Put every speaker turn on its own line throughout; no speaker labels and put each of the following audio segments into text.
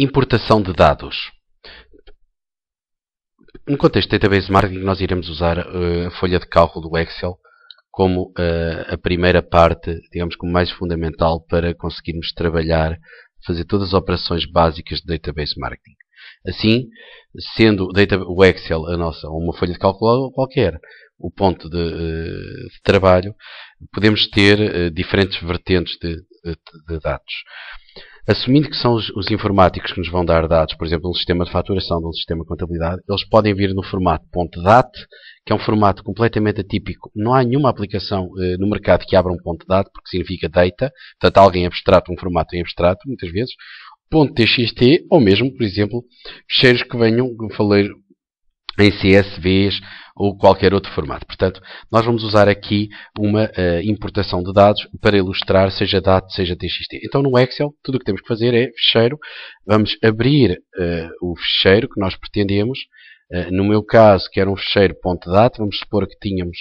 Importação de dados. No contexto de Database Marketing, nós iremos usar a folha de cálculo do Excel como a primeira parte, digamos, como mais fundamental para conseguirmos trabalhar, fazer todas as operações básicas de Database Marketing. Assim, sendo o Excel uma folha de cálculo qualquer, o ponto de trabalho, podemos ter diferentes vertentes de dados. Assumindo que são os informáticos que nos vão dar dados, por exemplo, de um sistema de faturação, de um sistema de contabilidade, eles podem vir no formato .dat, que é um formato completamente atípico. Não há nenhuma aplicação no mercado que abra um .dat, porque significa data, portanto alguém abstrato, um formato em abstrato, muitas vezes, .txt, ou mesmo, por exemplo, ficheiros que venham, como falei, em CSVs ou qualquer outro formato. Portanto, nós vamos usar aqui uma importação de dados para ilustrar, seja DAT, seja TXT. Então, no Excel, tudo o que temos que fazer é ficheiro. Vamos abrir o ficheiro que nós pretendemos. No meu caso, que era um ficheiro .dat, vamos supor que tínhamos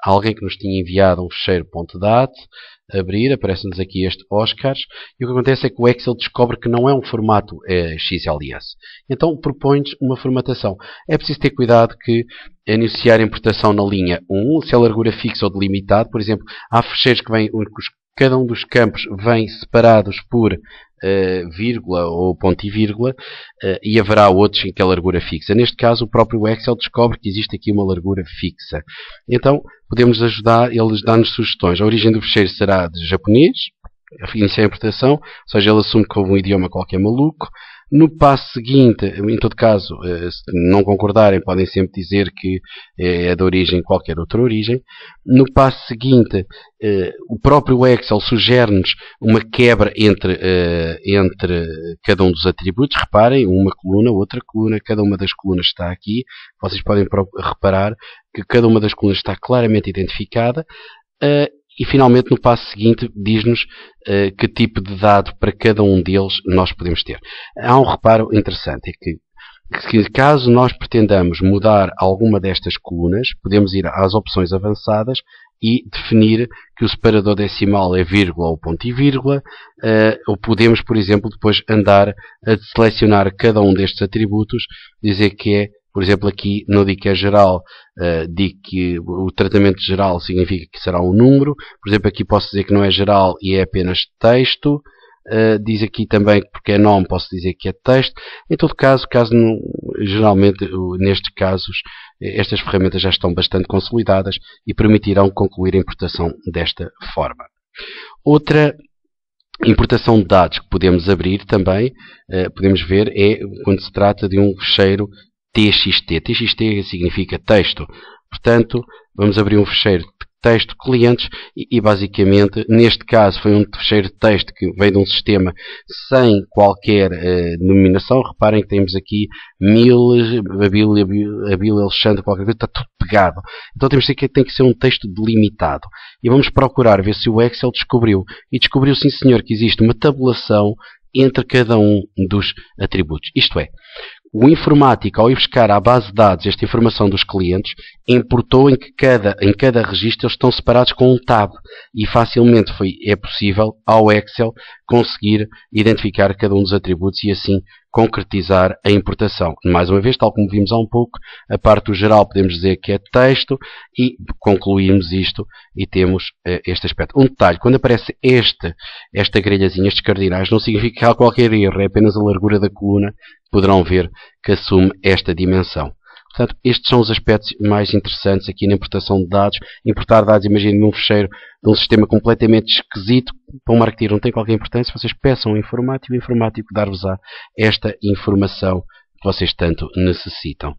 alguém que nos tinha enviado um ficheiro .dat. Abrir, aparece-nos aqui este Oscars, e o que acontece é que o Excel descobre que não é um formato XLS. Então propõe-nos uma formatação. É preciso ter cuidado que iniciar a importação na linha 1, se é largura fixa ou delimitado, por exemplo, há ficheiros que vêm, cada um dos campos vem separados por vírgula ou ponto e vírgula, e haverá outros em que é largura fixa. Neste caso, o próprio Excel descobre que existe aqui uma largura fixa. Então, podemos ajudar, eles dão-nos sugestões. A origem do ficheiro será de japonês, iniciar a importação, ou seja, ele assume que houve um idioma qualquer maluco. No passo seguinte, em todo caso, se não concordarem, podem sempre dizer que é de origem qualquer outra origem. No passo seguinte, o próprio Excel sugere-nos uma quebra entre cada um dos atributos. Reparem, uma coluna, outra coluna, cada uma das colunas está aqui. Vocês podem reparar que cada uma das colunas está claramente identificada. E, finalmente, no passo seguinte, diz-nos que tipo de dado para cada um deles nós podemos ter. Há um reparo interessante, é que caso nós pretendamos mudar alguma destas colunas, podemos ir às opções avançadas e definir que o separador decimal é vírgula ou ponto e vírgula, ou podemos, por exemplo, depois andar a selecionar cada um destes atributos, dizer que é, por exemplo, aqui não digo que é geral, digo que o tratamento geral significa que será um número. Por exemplo, aqui posso dizer que não é geral e é apenas texto. Diz aqui também que porque é nome posso dizer que é texto. Em todo caso, geralmente nestes casos, estas ferramentas já estão bastante consolidadas e permitirão concluir a importação desta forma. Outra importação de dados que podemos abrir também, podemos ver, é quando se trata de um ficheiro TXT. TXT significa texto. Portanto, vamos abrir um ficheiro de texto clientes e basicamente, neste caso, foi um ficheiro de texto que veio de um sistema sem qualquer denominação. Reparem que temos aqui Abílio Alexandre, qualquer coisa, está tudo pegado. Então temos que tem que ser um texto delimitado. E vamos procurar ver se o Excel descobriu. E descobriu, sim senhor, que existe uma tabulação entre cada um dos atributos. Isto é, o informático, ao ir buscar à base de dados esta informação dos clientes, importou em cada registro eles estão separados com um tab. E facilmente é possível ao Excel conseguir identificar cada um dos atributos e assim concretizar a importação. Mais uma vez, tal como vimos há um pouco, a parte do geral podemos dizer que é texto e concluímos isto e temos este aspecto. Um detalhe, quando aparece esta grelhazinha, estes cardinais, não significa que há qualquer erro, é apenas a largura da coluna. Poderão ver que assume esta dimensão. Portanto, estes são os aspectos mais interessantes aqui na importação de dados. Importar dados, imaginem um ficheiro de um sistema completamente esquisito. Para um marketeer não tem qualquer importância. Vocês peçam ao informático e o informático dar-vos-á esta informação que vocês tanto necessitam.